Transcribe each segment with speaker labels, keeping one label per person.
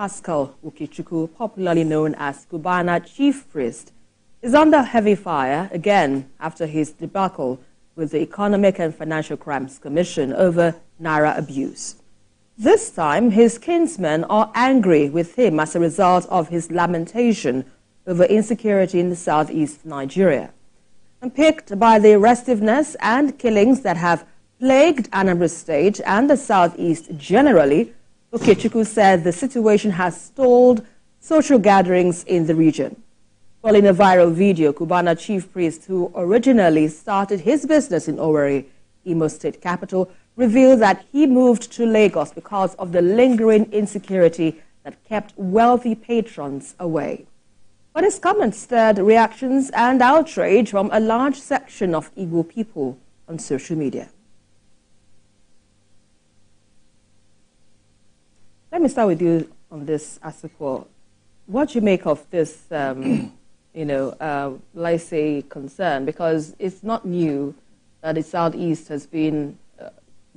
Speaker 1: Pascal Ukechukwu, popularly known as Cubana chief priest, is under heavy fire again after his debacle with the Economic and Financial Crimes Commission over Naira abuse. This time, his kinsmen are angry with him as a result of his lamentation over insecurity in the southeast Nigeria. And piqued by the restiveness and killings that have plagued Anambra State and the southeast generally, Ukechukwu said the situation has stalled social gatherings in the region. Well, in a viral video, Cubana chief priest, who originally started his business in Owerri, Imo State capital, revealed that he moved to Lagos because of the lingering insecurity that kept wealthy patrons away. But his comments stirred reactions and outrage from a large section of Igbo people on social media. Let me start with you on this, Asukwo. What do you make of this, let's say, concern? Because it's not new that the Southeast has been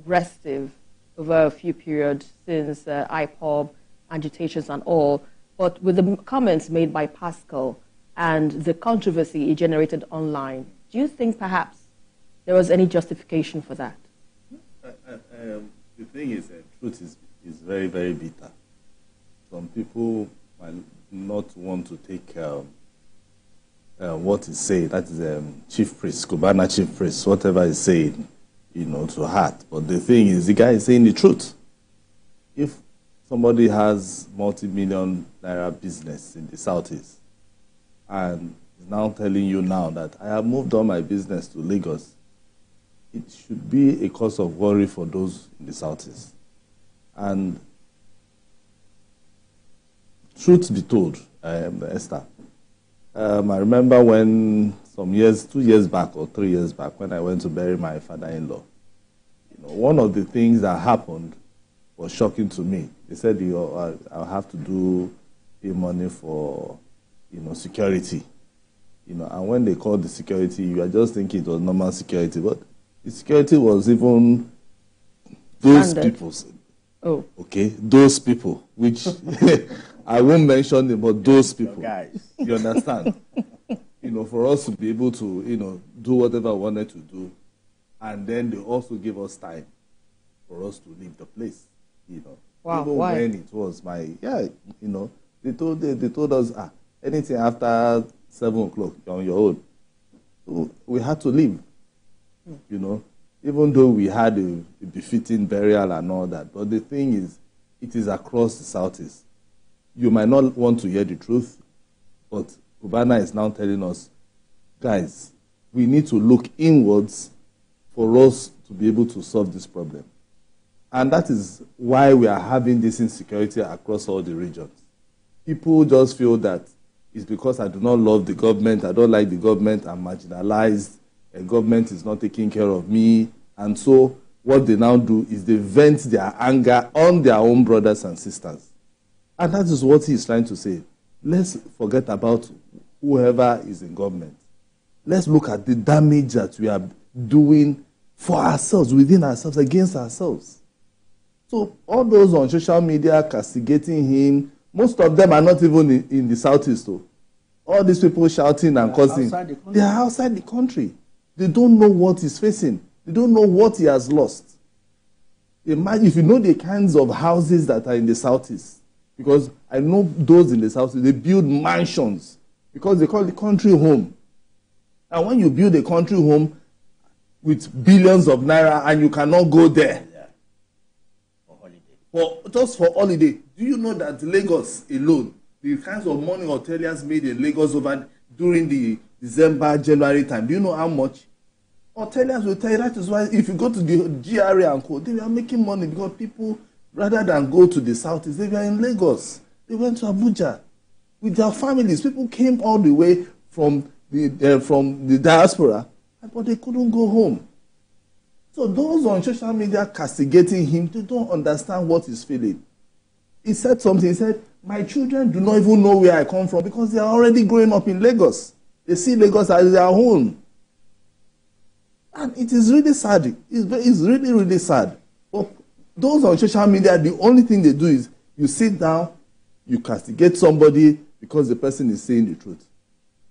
Speaker 1: restive over a few periods since IPOB, agitations and all. But with the comments made by Pascal and the controversy it generated online, do you think perhaps there was any justification for that?
Speaker 2: The thing is, truth is very, very bitter. Some people might not want to take what is said, that is chief priest, Cubana chief priest, whatever is said, to heart. But the thing is, the guy is saying the truth. If somebody has multi-million naira business in the southeast and is now telling you now that I have moved all my business to Lagos, it should be a cause of worry for those in the southeast. And truth be told, Esther, I remember when 2 years back or 3 years back, when I went to bury my father-in-law, one of the things that happened was shocking to me. They said, I'll have to pay money for, security. And when they called the security, you are just thinking it was normal security, but the security was even those people's. Oh. Okay, those people, which I won't mention them, but those people. Guys. You understand? For us to be able to, do whatever we wanted to do, and then they also give us time for us to leave the place,
Speaker 1: Wow,
Speaker 2: even
Speaker 1: why?
Speaker 2: when it was they told us, anything after 7 o'clock, you're on your own. So we had to leave, even though we had a befitting burial and all that. But the thing is, it is across the southeast. You might not want to hear the truth, but Cubana is now telling us, guys, we need to look inwards for us to be able to solve this problem. And that is why we are having this insecurity across all the regions. People just feel that it's because I do not love the government, I don't like the government, I'm marginalized, the government is not taking care of me. And so what they now do is they vent their anger on their own brothers and sisters. And that is what he is trying to say. Let's forget about whoever is in government. Let's look at the damage that we are doing for ourselves, within ourselves, against ourselves. So all those on social media castigating him, most of them are not even in the southeast. Though. All these people shouting and causing, they are outside the country. They don't know what he's facing. They don't know what he has lost. Imagine if you know the kinds of houses that are in the southeast. Because I know those in the southeast, they build mansions because they call the country home. And when you build a country home with billions of naira and you cannot go there
Speaker 3: for holiday,
Speaker 2: just for holiday, do you know that Lagos alone, the kinds of money hoteliers made in Lagos over during the December, January time, do you know how much? Hoteliers will tell you that is why if you go to the GRA and co, they are making money because people, rather than go to the southeast, they were in Lagos. They went to Abuja with their families. People came all the way from the diaspora, but they couldn't go home. So those on social media castigating him, they don't understand what he's feeling. He said something. He said, my children do not even know where I come from because they are already growing up in Lagos. They see Lagos as their home. And it is really sad. It's really, really sad. But those on social media, the only thing they do is you sit down, you castigate somebody because the person is saying the truth.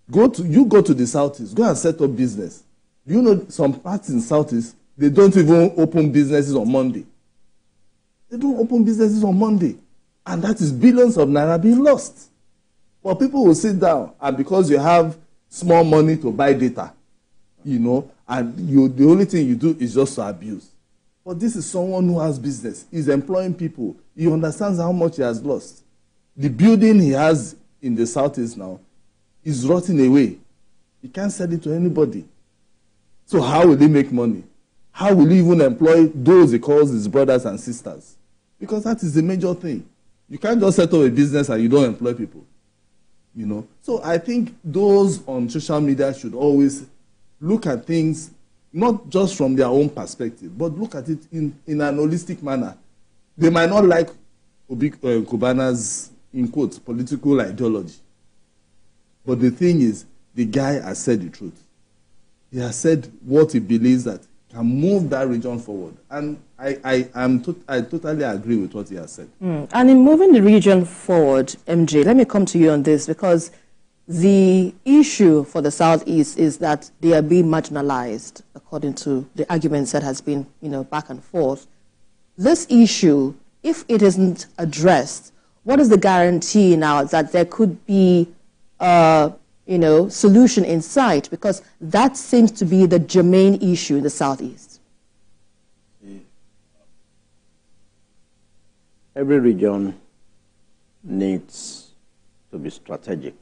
Speaker 2: You go to the Southeast, go and set up business. Do you know some parts in Southeast, they don't even open businesses on Monday. They don't open businesses on Monday. And that is billions of naira being lost. But people will sit down, and because you have small money to buy data, and the only thing you do is just to abuse. But this is someone who has business. He's employing people. He understands how much he has lost. The building he has in the Southeast now is rotting away. He can't sell it to anybody. So how will he make money? How will he even employ those he calls his brothers and sisters? Because that is the major thing. You can't just set up a business and you don't employ people. So I think those on social media should always look at things not just from their own perspective, but look at it in an holistic manner. They might not like Cubana's, in quotes, political ideology. But the thing is, the guy has said the truth. He has said what he believes that can move that region forward. And I totally agree with what he has said.
Speaker 1: And in moving the region forward, MJ, let me come to you on this, because the issue for the Southeast is that they are being marginalized, according to the arguments that has been, back and forth. This issue, if it isn't addressed, what is the guarantee now that there could be solution in sight? Because that seems to be the germane issue in the Southeast.
Speaker 3: Every region needs to be strategic.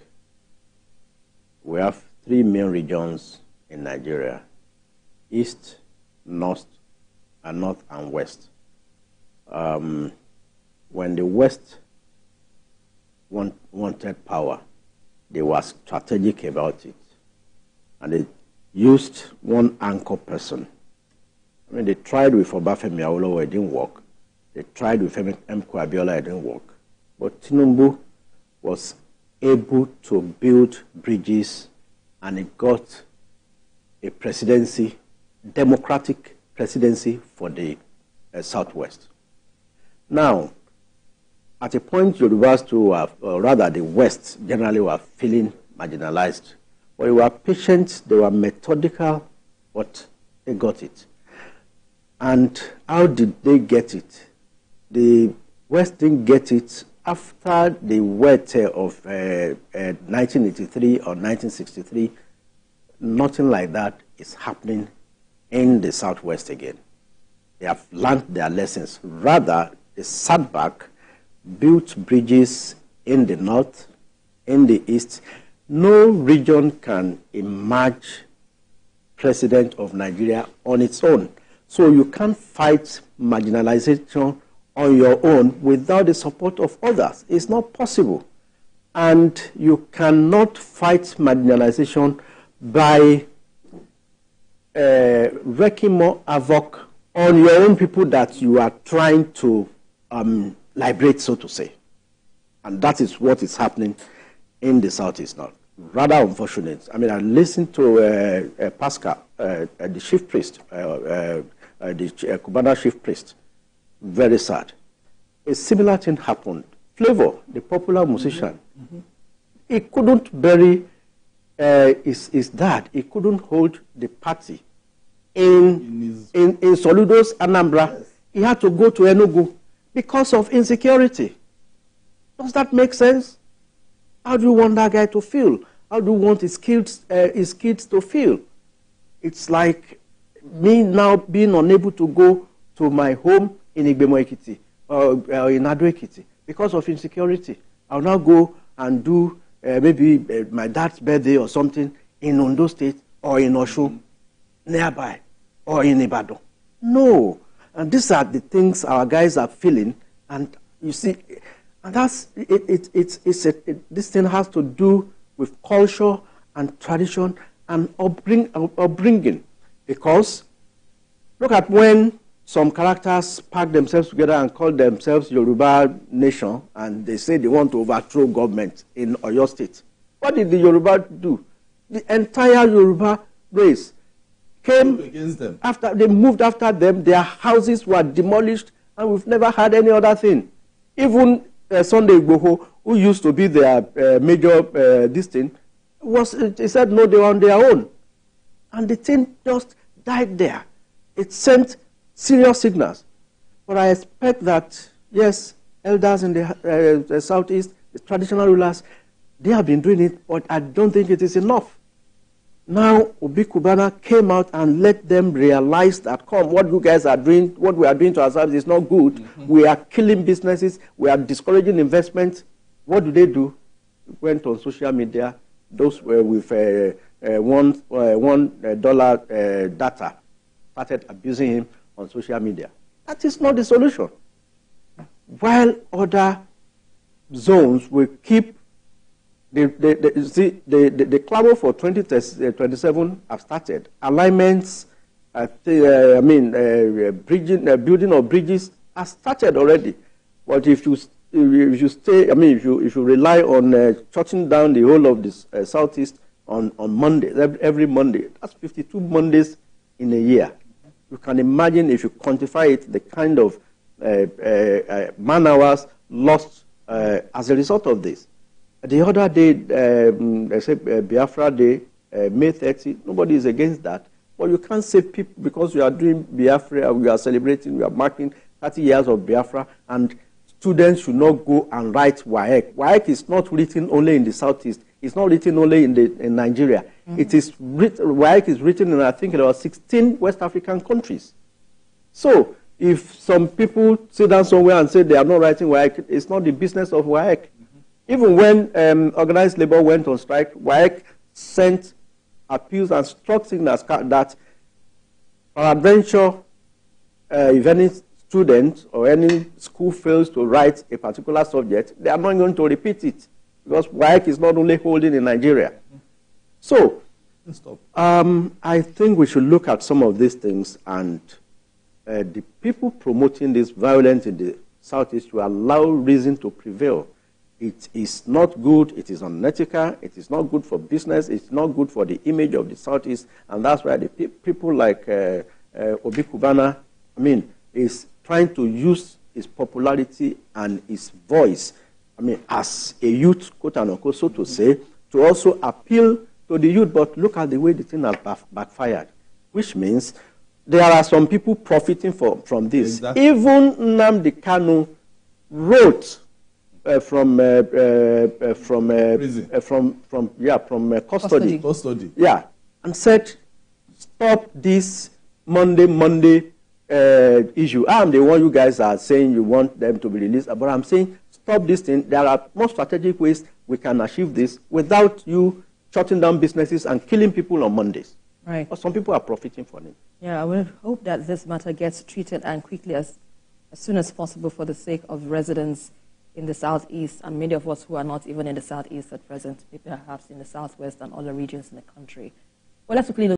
Speaker 3: We have 3 main regions in Nigeria: East, North, and West. When the West wanted power, they were strategic about it. And they used one anchor person. I mean, they tried with Obafemi Awolowo, it didn't work. They tried with M. Abiola, it didn't work. But Tinubu was able to build bridges, and he got a presidency, democratic presidency for the Southwest. Now, at a point, Yorubas too were, or rather the West generally were feeling marginalized. But they were patient, they were methodical, but they got it. And how did they get it? The West didn't get it after the wet of 1983 or 1963. Nothing like that is happening in the Southwest again. They have learned their lessons. Rather, they sat back, built bridges in the North, in the East. No region can emerge president of Nigeria on its own. So you can't fight marginalization on your own without the support of others. It's not possible. And you cannot fight marginalization by wreaking more havoc on your own people that you are trying to liberate, so to say. And that is what is happening in the Southeast now. Rather unfortunate. I mean, I listened to Pascal, the chief priest, the Cubana chief priest. Very sad. A similar thing happened. Flavor, the popular musician, he couldn't bury his dad. He couldn't hold the party in Soludo's Anambra. Yes. He had to go to Enugu because of insecurity. Does that make sense? How do you want that guy to feel? How do you want his kids to feel? It's like me now being unable to go to my home in Igbemo Ekiti or in Ado Ekiti because of insecurity. I'll now go and do maybe my dad's birthday or something in Ondo State or in Osun nearby or in Ibadan. No. And these are the things our guys are feeling. And you see, and that's this thing has to do with culture and tradition and upbringing. Because look at when some characters pack themselves together and call themselves Yoruba Nation, and they say they want to overthrow government in Oyo State. What did the Yoruba do? The entire Yoruba race came against them. After they moved after them, their houses were demolished, and we've never had any other thing. Even Sunday Igboho who used to be their major this thing, he said no, they were on their own. And the thing just died there. It sent serious signals. But I expect that, yes, elders in the Southeast, the traditional rulers, they have been doing it, but I don't think it is enough. Now, Obi Cubana came out and let them realize that, what you guys are doing, what we are doing to ourselves is not good. Mm-hmm. We are killing businesses. We are discouraging investment. What do? Went on social media. Those were with $1 data, started abusing him on social media. That is not the solution. While other zones will keep the clamor for 2027 have started. Alignments, building of bridges has started already. But if you rely on shutting down the whole of this Southeast on Monday, every Monday, that's 52 Mondays in a year. You can imagine, if you quantify it, the kind of man hours lost as a result of this. The other day, Biafra Day, May 30, nobody is against that. But you can't say people, because we are doing Biafra, we are celebrating, we are marking 30 years of Biafra, and students should not go and write WAEC. WAEC is not written only in the Southeast. It's not written only in Nigeria. Mm-hmm. It is WAEC is written in, I think, about 16 West African countries. So if some people sit down somewhere and say they are not writing WAEC, it's not the business of WAEC. Even when organized labor went on strike, WAEC sent appeals and struck signals that peradventure, if any student or any school fails to write a particular subject, they are not going to repeat it, because WAEC is not only holding in Nigeria. So, I think we should look at some of these things, and the people promoting this violence in the Southeast will allow reason to prevail. It is not good, it is unethical, it is not good for business, it's not good for the image of the Southeast, and that's why the people like Obi Cubana, is trying to use his popularity and his voice, as a youth, quote unquote, so to say, to also appeal to the youth. But look at the way the thing has backfired, which means there are some people profiting from this. Exactly. Even Nnamdi Kanu wrote from custody. Yeah, and said, stop this Monday issue. I'm the one you guys are saying you want them to be released, but I'm saying stop this thing. There are more strategic ways we can achieve this without you shutting down businesses and killing people on Mondays.
Speaker 1: Right.
Speaker 3: But some people are profiting from it.
Speaker 1: Yeah, I would hope that this matter gets treated and quickly as soon as possible for the sake of residents in the Southeast, and many of us who are not even in the Southeast at present, maybe perhaps in the Southwest and other regions in the country. Well, let's quickly look